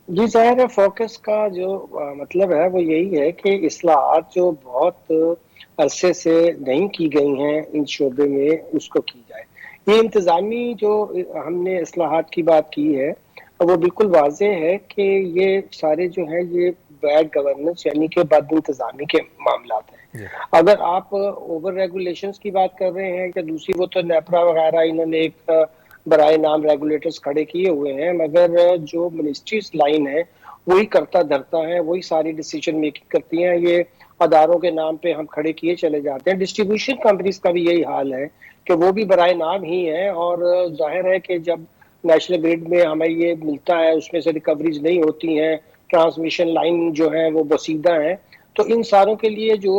जी जाहिर है फोकस का जो मतलब है वो यही है कि इस्लाहात जो बहुत अरसे से नहीं की गई हैं इन शोबे में उसको की जाए। ये इंतज़ामी जो हमने इस्लाहात की बात की है वो बिल्कुल वाज़ेह है कि ये सारे जो है ये बैड गवर्नेंस यानी कि बद इंतज़ामी के मामला हैं। अगर आप ओवर रेगुलेशंस की बात कर रहे हैं या दूसरी, वो तो नेपरा वगैरह इन्होंने एक बराए नाम रेगुलेटर्स खड़े किए हुए हैं, मगर जो मिनिस्ट्रीज लाइन है वही करता धरता है, वही सारी डिसीजन मेकिंग करती हैं। ये अदारों के नाम पे हम खड़े किए चले जाते हैं। डिस्ट्रीब्यूशन कंपनीज का भी यही हाल है कि वो भी बराए नाम ही है, और जाहिर है कि जब नेशनल ग्रिड में हमें ये मिलता है उसमें से रिकवरीज नहीं होती हैं, ट्रांसमिशन लाइन जो है वो बसीदा है। तो इन सारों के लिए जो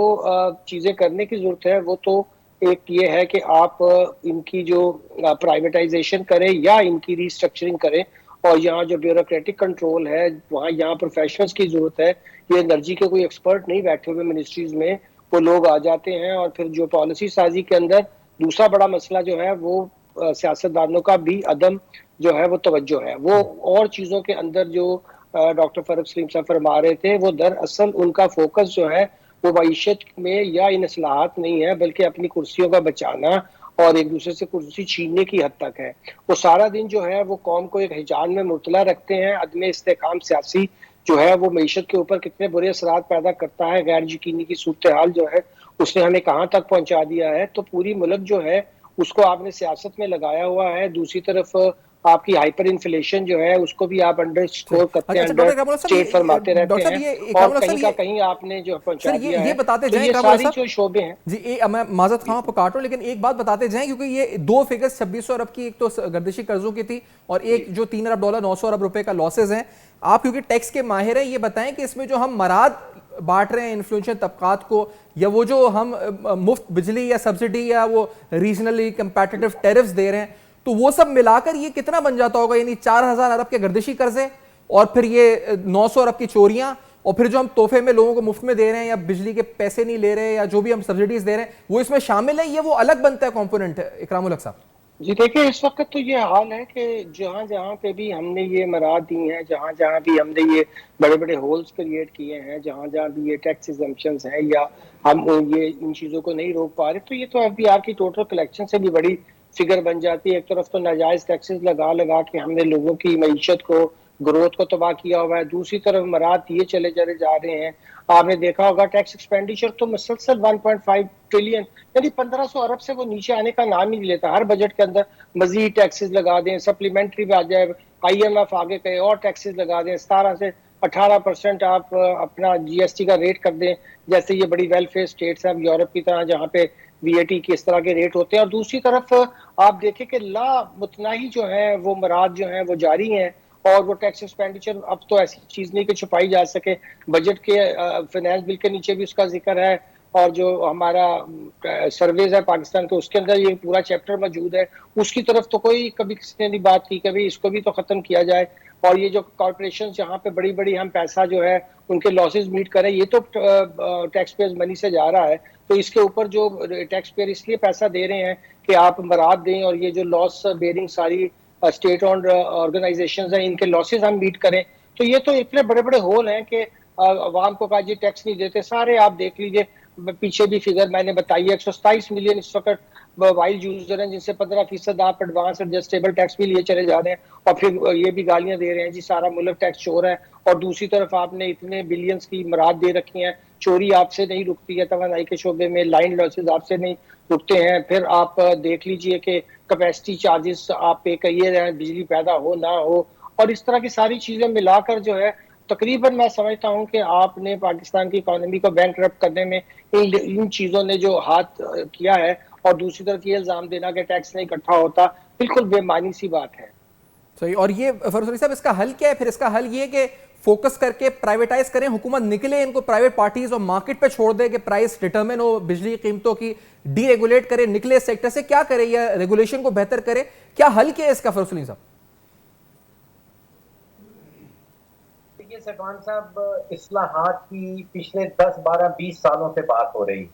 चीज़ें करने की ज़रूरत है वो तो एक ये है कि आप इनकी जो प्राइवेटाइजेशन करें या इनकी रिस्ट्रक्चरिंग करें, और यहाँ जो ब्यूरोक्रेटिक कंट्रोल है, वहाँ यहाँ प्रोफेशनल्स की जरूरत है। ये एनर्जी के कोई एक्सपर्ट नहीं बैठे हुए मिनिस्ट्रीज में, वो लोग आ जाते हैं। और फिर जो पॉलिसी साजी के अंदर दूसरा बड़ा मसला जो है वो सियासतदानों का भी अदम जो है वो तवज्जो है। वो और चीज़ों के अंदर जो डॉक्टर फारूक सलीम साहब फरमा रहे थे, वो दरअसल उनका फोकस जो है वो मईशत में या इन असलाहत नहीं है, बल्कि अपनी कुर्सियों का बचाना और एक दूसरे से कुर्सी छीनने की हद तक है। वो सारा दिन जो है वो कौम को एक हिजान में मुबतला रखते हैं। अदम इस्तेकाम सियासी जो है वो मईशत के ऊपर कितने बुरे असरात पैदा करता है, गैर यकीनी की सूरत हाल जो है उसने हमें कहाँ तक पहुंचा दिया है। तो पूरी मुल्क जो है उसको आपने सियासत में लगाया हुआ है। दूसरी तरफ आपकी हाइपर इन्फ्लेशन जो है उसको भी आप अंडर स्कोर करते हैं, अंडर स्टेट फरमाते रहते हैं, और कहीं का कहीं आपने जो पहुंचा दिया है। ये बताते जाएं, ये सारी जो शोबे हैं जी, मैं माजरत खां आपको काट रहा हूं, लेकिन एक बात बताते जाएं, क्योंकि ये दो फिगर्स 2600 अरब की, एक तो गर्दिशी कर्जों की थी और एक जो $3 अरब 900 अरब रुपए का लॉसेज हैं। आप क्योंकि टैक्स के माहिर हैं, ये बताएं कि इसमें जो हम मराद बांट रहे हैं इन्फ्लुएंशियल तबकात को, या वो जो हम मुफ्त बिजली या सब्सिडी या वो रीजनली कंपैटिटिव टैरिफ्स दे रहे हैं, तो वो सब मिलाकर ये कितना बन जाता होगा? यानी 4000 अरब के गर्दिशी कर्जे और फिर ये 900 अरब की चोरियां, और फिर जो हम तोहफे में लोगों को मुफ्त में दे रहे हैं या बिजली के पैसे नहीं ले रहे या जो भी हम सब्सिडीज दे रहे हैं वो इसमें शामिल है, ये वो अलग बनता है कंपोनेंट? इकरामुल हक साहब जी देखिए, इस वक्त तो ये हाल है कि जहाँ जहाँ पे भी हमने ये मराद दी हैं, जहाँ जहाँ भी हमने ये बड़े बड़े होल्स क्रिएट किए हैं, जहाँ जहाँ भी ये टैक्स एग्जम्पशंस हैं या हम ये इन चीज़ों को नहीं रोक पा रहे, तो ये तो एफबीआर की टोटल कलेक्शन से भी बड़ी फिगर बन जाती है। एक तरफ तो नाजायज टैक्सेस लगा लगा के हमने लोगों की मईशत को, ग्रोथ को तबाह किया हुआ है, दूसरी तरफ मराद दिए चले चले जा रहे हैं। आपने देखा होगा टैक्स एक्सपेंडिचर तो मुसलसल 1.5 ट्रिलियन यानी 1500 अरब से वो नीचे आने का नाम ही नहीं लेता। हर बजट के अंदर मजीद टैक्सेस लगा दें, सप्लीमेंट्री भी आ जाए, IMF आगे कहे और टैक्सेस लगा दें, 17 से 18% आप अपना GST का रेट कर दें, जैसे ये बड़ी वेलफेयर स्टेट्स हैं यूरोप की तरह, जहाँ पे VAT की इस तरह के रेट होते हैं। और दूसरी तरफ आप देखें कि लामुतनाही जो है वो मराद जो है वो जारी हैं, और वो टैक्स एक्सपेंडिचर अब तो ऐसी चीज नहीं कि छुपाई जा सके। बजट के फाइनेंस बिल के नीचे भी उसका जिक्र है, और जो हमारा सर्वेज है पाकिस्तान के उसके अंदर ये पूरा चैप्टर मौजूद है। उसकी तरफ तो कोई कभी किसी ने नहीं बात की, कभी इसको भी तो खत्म किया जाए। और ये जो कॉर्पोरेशन यहाँ पे बड़ी बड़ी हम पैसा जो है उनके लॉसेज मीट करें, ये तो टैक्स पेयर्स मनी से जा रहा है, तो इसके ऊपर जो टैक्स पेयर इसलिए पैसा दे रहे हैं कि आप मराद दें, और ये जो लॉस बेयरिंग सारी स्टेट ओन्ड ऑर्गेनाइजेशंस हैं इनके लॉसेज हम मीट करें। तो ये तो इतने बड़े बड़े होल हैं कि अवाम को कहा जी टैक्स नहीं देते सारे। आप देख लीजिए पीछे भी फिगर मैंने बताई है, 127 मिलियन इस वक्त मोबाइल यूजर हैं, जिनसे 15% आप एडवांस एडजस्टेबल टैक्स भी लिए चले जा रहे हैं, और फिर ये भी गालियां दे रहे हैं जी सारा मुल्क टैक्स चोर है। और दूसरी तरफ आपने इतने बिलियंस की मराद दे रखी हैं, चोरी आपसे नहीं रुकती है, तवानाई के शोबे में लाइन लॉसेज आपसे नहीं रुकते हैं। फिर आप देख लीजिए कि कैपेसिटी चार्जेस आप पे करिए रहे हैं, बिजली पैदा हो ना हो, और इस तरह की सारी चीजें मिलाकर जो है तकरीबन मैं समझता हूं कि आपने पाकिस्तान की इकोनॉमी को बैंकरप्ट करने में इन चीजों ने जो हाथ किया है, और दूसरी तरफ ये इल्जाम देना कि टैक्स नहीं इकट्ठा होता, बिल्कुल बेमानी सी बात है। सही। और ये फरूक साहब, इसका हल क्या है फिर? इसका हल ये कि फोकस करके प्राइवेटाइज करें, हुकूमत निकले इनको प्राइवेट पार्टीज और मार्केट पे छोड़ दे कि प्राइस डिटरमिन हो बिजली कीमतों की, डीरेगुलेट करे, निकले सेक्टर से, क्या करे? या रेगुलेशन को बेहतर करे? क्या हल क्या है इसका फरूक सलीम साहब? देखिए सलमान साहब, इस्लाहात की पिछले 10, 12, 20 सालों से बात हो रही।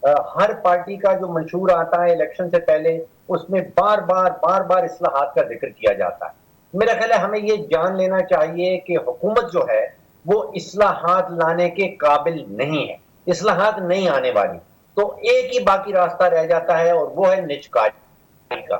हर पार्टी का जो मंशूर आता है इलेक्शन से पहले, उसमें बार बार इस्लाहात का जिक्र किया जाता है। मेरा ख्याल है हमें ये जान लेना चाहिए कि हुकूमत जो है वो इस्लाहात लाने के काबिल नहीं है, इस्लाहात नहीं आने वाली। तो एक ही बाकी रास्ता रह जाता है और वो है निजकारी का।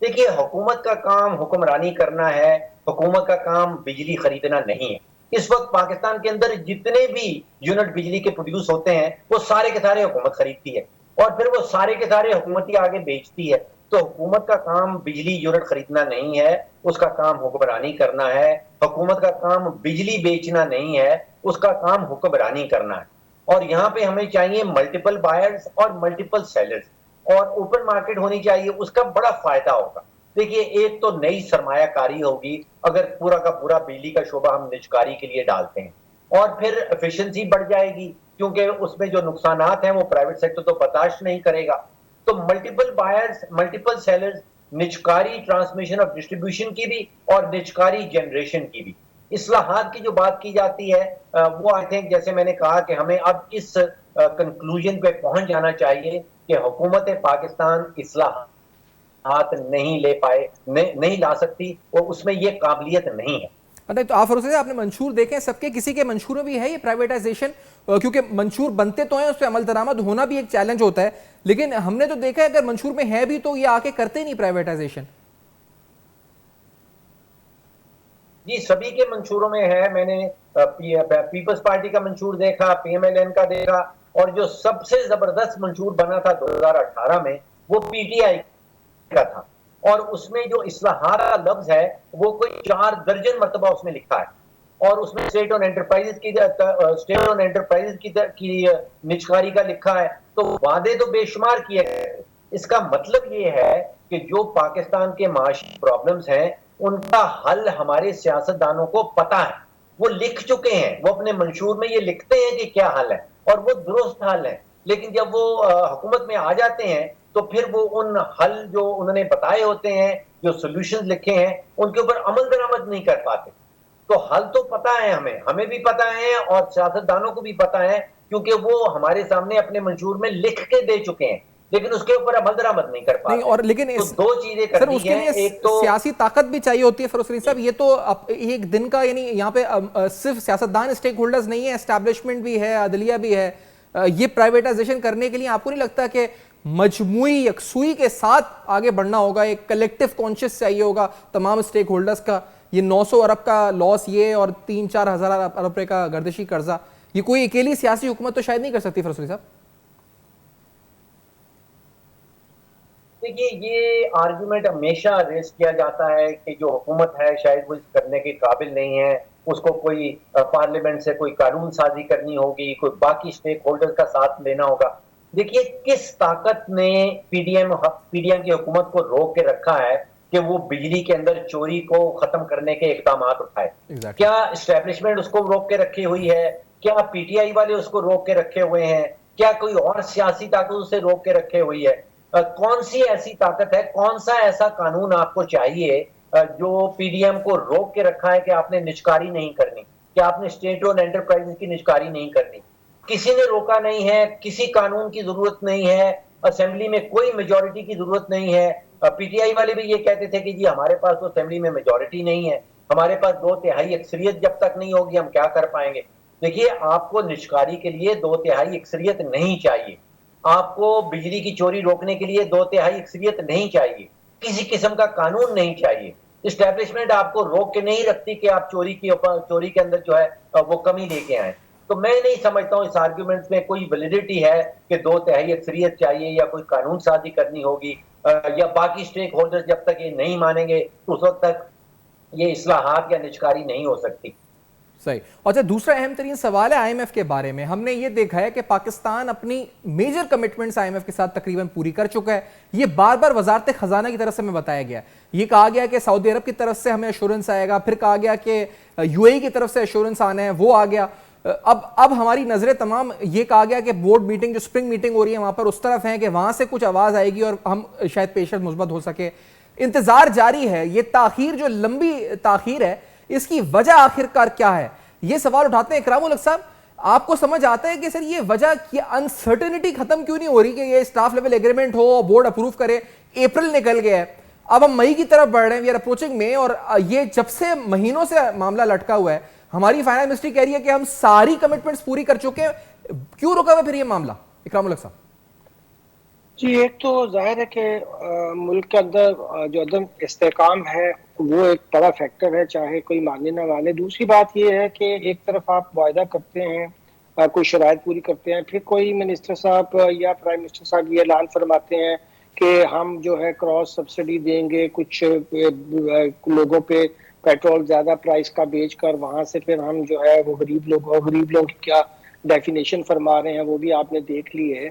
देखिए, हुकूमत का काम हुक्मरानी करना है, हुकूमत का काम बिजली खरीदना नहीं है। इस वक्त पाकिस्तान के अंदर जितने भी यूनिट बिजली के प्रोड्यूस होते हैं वो सारे के सारे हुकूमत खरीदती है, और फिर वो सारे के सारे हुकूमत ही आगे बेचती है। तो हुकूमत का काम बिजली यूनिट खरीदना नहीं है, उसका काम हुक्मरानी करना है। हुकूमत का काम बिजली बेचना नहीं है, उसका काम हुक्मरानी करना है। और यहाँ पे हमें चाहिए मल्टीपल बायर्स और मल्टीपल सेलर्स, और ओपन मार्केट होनी चाहिए, उसका बड़ा फायदा होगा। देखिए, एक तो नई सरमायाकारी होगी अगर पूरा का पूरा बिजली का शोबा हम निजकारी के लिए डालते हैं, और फिर एफिशिएंसी बढ़ जाएगी, क्योंकि उसमें जो नुकसानात हैं वो प्राइवेट सेक्टर तो बर्दाश्त नहीं करेगा। तो मल्टीपल बायर्स, मल्टीपल सेलर्स, निजकारी ट्रांसमिशन ऑफ डिस्ट्रीब्यूशन की भी और निजकारी जनरेशन की भी। इस्लाहात की जो बात की जाती है वो आई थिंक जैसे मैंने कहा कि हमें अब इस कंक्लूजन पे पहुंच जाना चाहिए कि हुकूमत पाकिस्तान इस्लाहात नहीं ले पाए, नहीं ला सकती और उसमें ये काबिलियत नहीं है। नहीं तो आप फरूख साहब आपने मंशूर देखे, सबके किसी के मंशूर में भी है ये प्राइवेटाइजेशन, क्योंकि मंशूर बनते तो हैं, उस पर अमल दरामद होना भी एक चैलेंज होता है, लेकिन हमने तो देखा है अगर मंशूर में है भी तो ये आके करते नहीं प्राइवेटाइजेशन। जी सभी के मंशूरों में है। मैंने पीपल्स पार्टी का मंशूर देखा, पीएमएलएन का देखा, और जो सबसे जबरदस्त मंशूर बना था 2018 में वो पीटीआई का था, और उसमें जो इस्लाहात का लफ्ज है वो कोई 4 दर्जन मरतबा उसमें लिखा है, और उसमें स्टेट ऑन एंटरप्राइजेज की निजकारी का लिखा है। तो वादे तो बेशुमार किए गए। इसका मतलब ये है कि जो पाकिस्तान के माशी प्रॉब्लम्स हैं उनका हल हमारे सियासतदानों को पता है, वो लिख चुके हैं, वो अपने मंशूर में ये लिखते हैं कि क्या हल है और वो दुरुस्त हल है, लेकिन जब वो हुकूमत में आ जाते हैं तो फिर वो उन हल जो उन्होंने बताए होते हैं, जो सोल्यूशंस लिखे हैं, उनके ऊपर अमल दरामद नहीं कर पाते। तो हल तो पता है, हमें भी पता है और सियासतदानों को भी पता है, क्योंकि वो हमारे सामने अपने मंशूर में लिख के दे चुके हैं, लेकिन उसके ऊपर अमल दरामद नहीं कर पाते। नहीं, और लेकिन तो दो चीजें करनी उसके लिए एक तो सियासी ताकत भी चाहिए होती है फरूख सलीम साहब। ये तो एक दिन का, यानी यहाँ पे सिर्फ सियासतदान स्टेक होल्डर्स नहीं है, एस्टैब्लिशमेंट भी है, अदलिया भी है। ये प्राइवेटाइजेशन करने के लिए आपको नहीं लगता कि मजमुई यकसुई के साथ आगे बढ़ना होगा, एक कलेक्टिव कॉन्शियस चाहिए होगा तमाम स्टेक होल्डर्स का? ये 900 अरब का लॉस ये और 3-4 हज़ार अरब रुपए का गर्दिशी कर्जा, ये कोई अकेली सियासी हुकूमत तो शायद नहीं कर सकती फरूख सलीम साहब। देखिए, ये आर्गुमेंट हमेशा रेस किया जाता है कि जो हुकूमत है शायद वो इस करने के काबिल नहीं है, उसको कोई पार्लियामेंट से कोई कानून साजी करनी होगी, कोई बाकी स्टेक होल्डर का साथ लेना होगा। देखिए, किस ताकत ने पीडीएम की हुकूमत को रोक के रखा है कि वो बिजली के अंदर चोरी को खत्म करने के इकदाम उठाए? क्या एस्टेब्लिशमेंट उसको रोक के रखी हुई है? क्या पीटीआई वाले उसको रोक के रखे हुए हैं? क्या कोई और सियासी ताकत उसे रोक के रखे हुई है? कौन सी ऐसी ताकत है, कौन सा ऐसा कानून आपको चाहिए जो पीडीएम को रोक के रखा है कि आपने निजकारी नहीं करनी, कि आपने स्टेट ओन एंटरप्राइजेस की निजकारी नहीं करनी? किसी ने रोका नहीं है, किसी कानून की जरूरत नहीं है, असेंबली में कोई मेजोरिटी की जरूरत नहीं है। पीटीआई वाले भी ये कहते थे कि जी हमारे पास तो असेंबली में मेजोरिटी नहीं है, हमारे पास 2/3 अक्सरियत जब तक नहीं होगी हम क्या कर पाएंगे। देखिए, आपको निजकारी के लिए 2/3 अक्सरियत नहीं चाहिए, आपको बिजली की चोरी रोकने के लिए 2/3 अक्सरियत नहीं चाहिए, किसी किस्म का कानून नहीं चाहिए। इस्टेब्लिशमेंट आपको रोक के नहीं रखती कि आप चोरी के अंदर जो है वो कमी लेके आए। तो मैं नहीं समझता हूँ इस आर्ग्यूमेंट में कोई वैलिडिटी है कि 2/3 अक्सरियत चाहिए या कोई कानून साजी करनी होगी, या बाकी स्टेक होल्डर्स जब तक ये नहीं मानेंगे तो उस वक्त तक ये इस्लाहात या निजकारी नहीं हो सकती। सही। अच्छा, दूसरा अहम तरीन सवाल है आईएमएफ के बारे में। हमने ये देखा है कि पाकिस्तान अपनी मेजर कमिटमेंट्स आईएमएफ के साथ तकरीबन पूरी कर चुका है। ये बार बार वजारत खजाना की तरफ से हमें बताया गया, ये कहा गया कि सऊदी अरब की तरफ से हमें एश्योरेंस आएगा, फिर कहा गया कि यूएई की तरफ से एश्योरेंस आना है, वो आ गया। अब हमारी नजरें तमाम, ये कहा गया कि बोर्ड मीटिंग जो स्प्रिंग मीटिंग हो रही है वहां पर उस तरफ है कि वहां से कुछ आवाज आएगी और हम शायद पेशरफ मुस्बत हो सके। इंतजार जारी है। ये ताखीर, जो लंबी ताखीर है, इसकी वजह आखिरकार क्या है, ये सवाल उठाते हैं। इकराम उल हक साहब, आपको समझ आता है कि सर ये वजह की अनसर्टेनिटी खत्म क्यों नहीं हो रही कि ये स्टाफ लेवल एग्रीमेंट हो, बोर्ड अप्रूव करे? अप्रैल निकल गया है, अब हम मई की तरफ बढ़ रहे हैं, वी आर अप्रोचिंग में, और ये जब से महीनों से मामला लटका हुआ है, हमारी फाइनेंस मिनिस्ट्री कह रही है कि हम सारी कमिटमेंट्स पूरी कर चुके हैं, क्यों रुका हुआ फिर ये मामला? इकराम उल हक साहब जी, एक तो जाहिर है कि मुल्क के अंदर जो अदम इस्तेकाम है वो एक बड़ा फैक्टर है, चाहे कोई माने ना माने। दूसरी बात ये है कि एक तरफ आप वायदा करते हैं, कोई शराइत पूरी करते हैं, फिर कोई मिनिस्टर साहब या प्राइम मिनिस्टर साहब ये ऐलान फरमाते हैं कि हम जो है क्रॉस सब्सिडी देंगे कुछ लोगों पे, पेट्रोल ज्यादा प्राइस का बेच कर वहां से फिर हम जो है वो गरीब लोगों की क्या डेफिनेशन फरमा रहे हैं वो भी आपने देख ली है।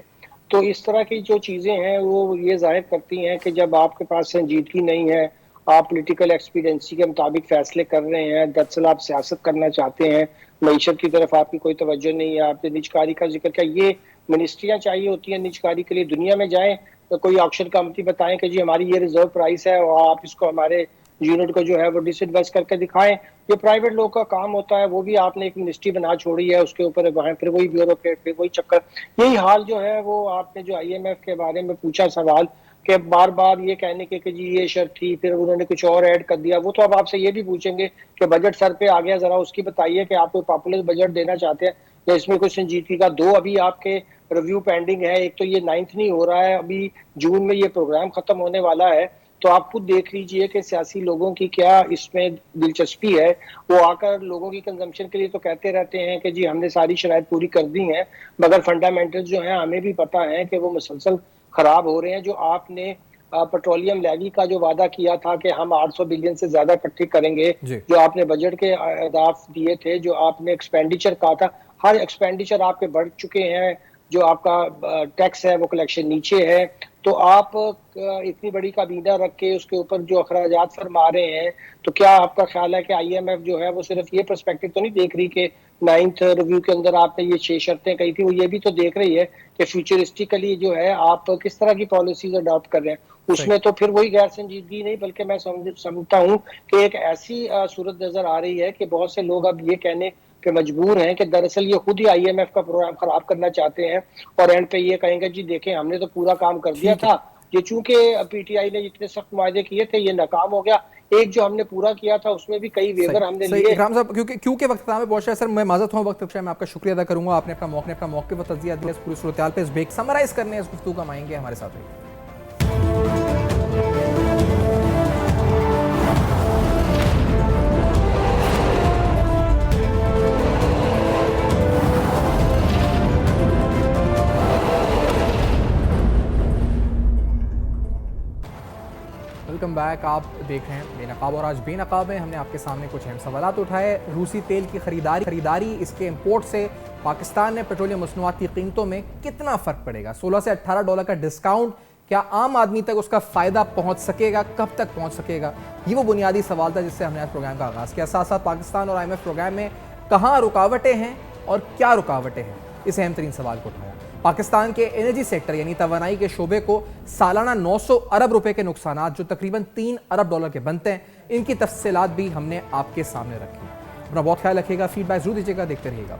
तो इस तरह की जो चीज़ें हैं वो ये जाहिर करती हैं कि जब आपके पास संजीदगी नहीं है, आप पॉलिटिकल एक्सपीरियंसी के मुताबिक फैसले कर रहे हैं, दरअसल आप सियासत करना चाहते हैं, मईशत की तरफ आपकी कोई तवज्जो नहीं है, आपने निजकारी का जिक्र किया, ये मिनिस्ट्रियाँ चाहिए होती हैं निजकारी के लिए। दुनिया में जाएं कोई ऑक्शन कंपनी बताएं कि जी हमारी ये रिजर्व प्राइस है और आप इसको हमारे यूनिट को जो है वो डिसइन्वेस्ट करके दिखाएं। ये प्राइवेट लोग का काम होता है, वो भी आपने एक मिनिस्ट्री बना छोड़ी है, उसके ऊपर वहाँ फिर वही ब्यूरोक्रेट, फिर वही चक्कर। यही हाल जो है वो आपने जो IMF के बारे में पूछा सवाल कि बार बार ये कहने के कि जी ये शर्त थी, फिर उन्होंने कुछ और ऐड कर दिया। वो तो अब आपसे ये भी पूछेंगे कि बजट सर पे आ गया, जरा उसकी बताइए कि आप कोई पॉपुलर बजट देना चाहते हैं या इसमें कोई संजीदगी का। 2 अभी आपके रिव्यू पेंडिंग है, एक तो ये 9th नहीं हो रहा है, अभी जून में ये प्रोग्राम खत्म होने वाला है। तो आप खुद देख लीजिए कि सियासी लोगों की क्या इसमें दिलचस्पी है। वो आकर लोगों की कंजम्पशन के लिए तो कहते रहते हैं कि जी हमने सारी शराइत पूरी कर दी हैं, मगर फंडामेंटल्स जो हैं हमें भी पता है कि वो मुसलसल खराब हो रहे हैं। जो आपने पेट्रोलियम लैवी का जो वादा किया था कि हम 800 बिलियन से ज्यादा इकट्ठी करेंगे, जो आपने बजट के अहदाफ दिए थे, जो आपने एक्सपेंडिचर कहा था, हर एक्सपेंडिचर आपके बढ़ चुके हैं। जो आपका टैक्स है वो कलेक्शन नीचे है। तो आप इतनी बड़ी काबीना रख के उसके ऊपर जो अखराजात फरमा रहे हैं, तो क्या आपका ख्याल है कि IMF जो है वो सिर्फ ये पर्सपेक्टिव तो नहीं देख रही कि 9th रिव्यू के अंदर आपने ये 6 शर्तें कही थी, वो ये भी तो देख रही है कि फ्यूचरिस्टिकली जो है आप किस तरह की पॉलिसीज अडॉप्ट कर रहे हैं। उसमें तो फिर वही गैर संजीदगी नहीं, बल्कि मैं समझता हूँ कि एक ऐसी सूरत नजर आ रही है कि बहुत से लोग अब ये कहने कि मजबूर हैं कि दरअसल ये खुद ही IMF का प्रोग्राम खराब करना चाहते हैं और एंड पे ये कहेंगे जी देखें हमने तो पूरा काम कर दिया था, ये चूंकि PTI ने जितने सख्त वायदे किए थे ये नाकाम हो गया। एक जो हमने पूरा किया था उसमें भी कई वेवर हमने लिए। इकराम साहब, क्योंकि वक्त में बहुत सर मैं माजरत हूँ, वक्त मैं आपका शुक्रिया अदा करूंगा, आपने अपना मौके पर तजिया दिया इस पूरी सूरत पे। इस ब्रेक समराइज करने इस गुफ्तगू का आएंगे, हमारे साथ रहिए। Welcome back. आप देख रहे हैं बेनकाब, और आज बेनकाब में हमने आपके सामने कुछ अहम सवालात उठाए। रूसी तेल की खरीदारी, इसके इंपोर्ट से पाकिस्तान ने पेट्रोलियम मसनूआत की कीमतों में कितना फ़र्क पड़ेगा? $16 से $18 का डिस्काउंट क्या आम आदमी तक उसका फ़ायदा पहुंच सकेगा? कब तक पहुंच सकेगा? ये वो बुनियादी सवाल था जिससे हमने आज प्रोग्राम का आगाज़ किया। साथ साथ पाकिस्तान और IMF प्रोग्राम में कहाँ रुकावटें हैं और क्या रुकावटें हैं, इस अहम तरीन सवाल को उठाया। पाकिस्तान के एनर्जी सेक्टर यानी तवानाई के शोबे को सालाना 900 अरब रुपए के नुकसानात, जो तकरीबन $3 अरब के बनते हैं, इनकी तफसीलात भी हमने आपके सामने रखी। अपना बहुत ख्याल रखिएगा, फीडबैक जरूर दीजिएगा, देखते रहिएगा।